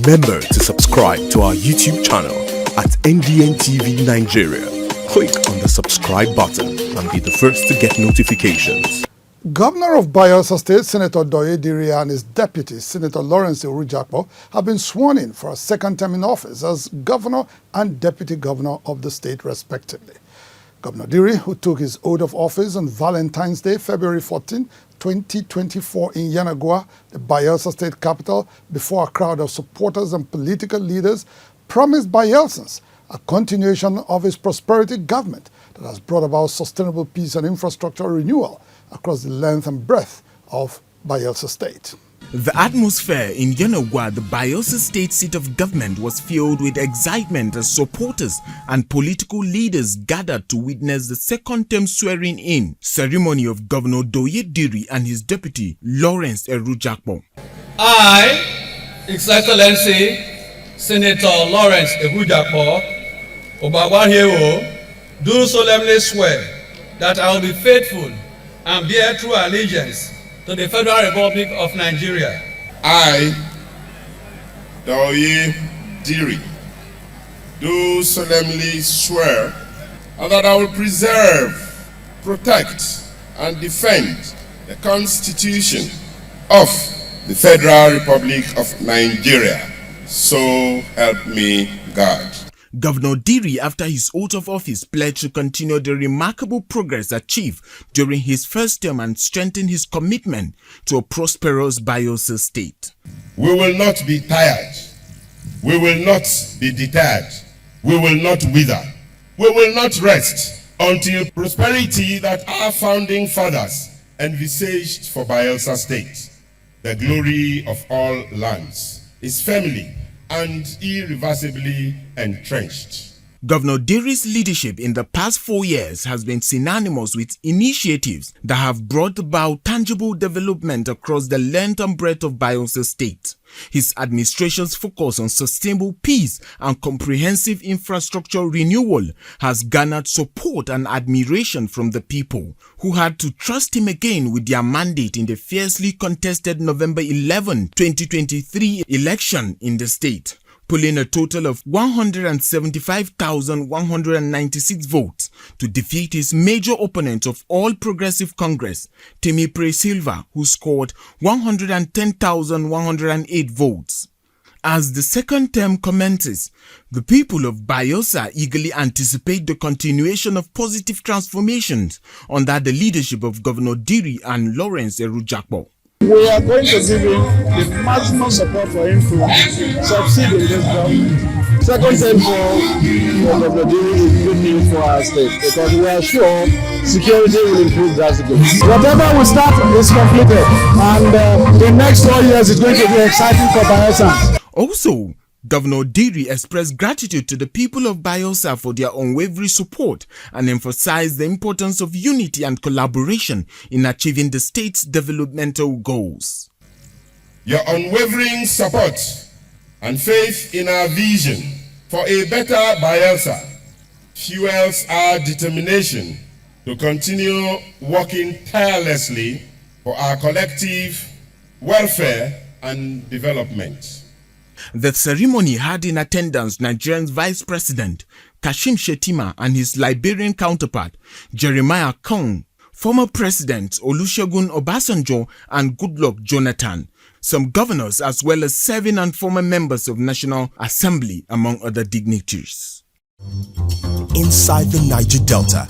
Remember to subscribe to our YouTube channel at NDN TV Nigeria. Click on the subscribe button and be the first to get notifications. Governor of Bayelsa State, Senator Diri, and his deputy, Senator Lawrence AKUGHA, have been sworn in for a second term in office as governor and deputy governor of the state, respectively. Governor Diri, who took his oath of office on Valentine's Day, February 14, 2024 in AKUGHA, the Bayelsa state capital, before a crowd of supporters and political leaders, promised Bayelsans a continuation of his prosperity government that has brought about sustainable peace and infrastructure renewal across the length and breadth of Bayelsa state. The atmosphere in AKUGHA, the Bayelsa state seat of government, was filled with excitement as supporters and political leaders gathered to witness the second-term swearing-in ceremony of Governor Diri and his deputy, Lawrence AKUGHA. I, His Excellency Senator Lawrence AKUGHA, Obawahio, do solemnly swear that I will be faithful and bear true allegiance to the Federal Republic of Nigeria. I, Diri, do solemnly swear that I will preserve, protect, and defend the Constitution of the Federal Republic of Nigeria. So help me God. Governor Diri, after his oath of office, pledged to continue the remarkable progress achieved during his first term and strengthen his commitment to a prosperous Bayelsa state. We will not be tired. We will not be deterred. We will not wither. We will not rest until prosperity that our founding fathers envisaged for Bayelsa state, the glory of all lands, is firmly and irreversibly entrenched. Governor Diri's leadership in the past 4 years has been synonymous with initiatives that have brought about tangible development across the length and breadth of Bayelsa state. His administration's focus on sustainable peace and comprehensive infrastructure renewal has garnered support and admiration from the people, who had to trust him again with their mandate in the fiercely contested November 11, 2023 election in the state, pulling a total of 175,196 votes to defeat his major opponent of All Progressive Congress, Tenure, who scored 110,108 votes. As the second term commences, the people of Bayelsa eagerly anticipate the continuation of positive transformations under the leadership of Governor Diri and Lawrence AKUGHA. We are going to give him the maximum support for him to succeed in this government. Second term for Governor Diri is good news for our state because we are sure security will improve drastically. Whatever we start is completed, and the next 4 years is going to be exciting for Bayelsans. Also, Governor Diri expressed gratitude to the people of Bayelsa for their unwavering support and emphasized the importance of unity and collaboration in achieving the state's developmental goals. Your unwavering support and faith in our vision for a better Bayelsa fuels our determination to continue working tirelessly for our collective welfare and development. The ceremony had in attendance Nigerian Vice President Kashim Shettima and his Liberian counterpart Jeremiah Kong, former President Olusegun Obasanjo and Goodluck Jonathan, some governors as well as serving and former members of National Assembly, among other dignitaries. Inside the Niger Delta,